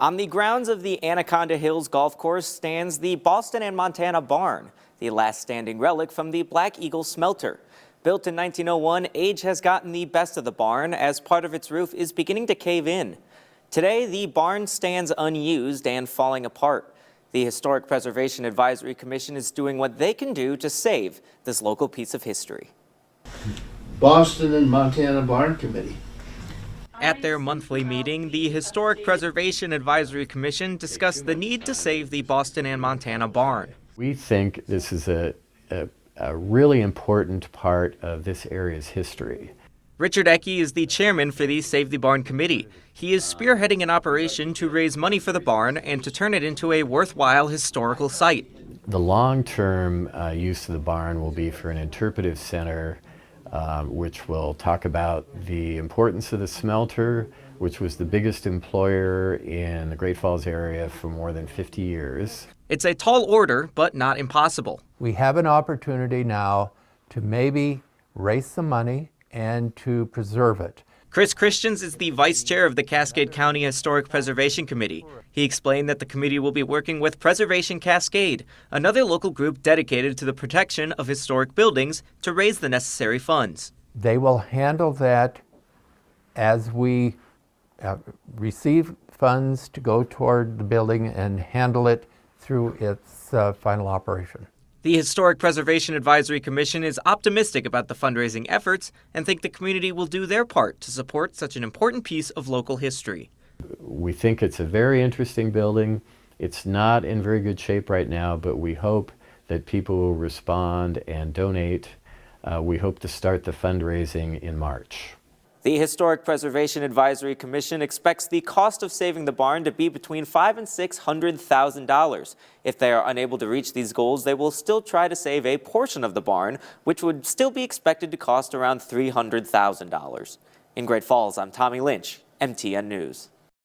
On the grounds of the Anaconda Hills Golf Course stands the Boston and Montana Barn, the last standing relic from the Black Eagle smelter. Built in 1901, age has gotten the best of the barn as part of its roof is beginning to cave in. Today, the barn stands unused and falling apart. The Historic Preservation Advisory Commission is doing what they can do to save this local piece of history. Boston and Montana Barn Committee. At their monthly meeting, the Historic Preservation Advisory Commission discussed the need to save the Boston and Montana barn. We think this is a really important part of this area's history. Richard Ecke is the chairman for the Save the Barn Committee. He is spearheading an operation to raise money for the barn and to turn it into a worthwhile historical site. The long-term use of the barn will be for an interpretive center, which will talk about the importance of the smelter, which was the biggest employer in the Great Falls area for more than 50 years. It's a tall order, but not impossible. We have an opportunity now to maybe raise some money and to preserve it. Chris Christians is the vice chair of the Cascade County Historic Preservation Committee. He explained that the committee will be working with Preservation Cascade, another local group dedicated to the protection of historic buildings, to raise the necessary funds. They will handle that as we receive funds to go toward the building and handle it through its final operation. The Historic Preservation Advisory Commission is optimistic about the fundraising efforts and think the community will do their part to support such an important piece of local history. We think it's a very interesting building. It's not in very good shape right now, but we hope that people will respond and donate. We hope to start the fundraising in March. The Historic Preservation Advisory Commission expects the cost of saving the barn to be between $500,000 and $600,000. If they are unable to reach these goals, they will still try to save a portion of the barn, which would still be expected to cost around $300,000. In Great Falls, I'm Tommy Lynch, MTN News.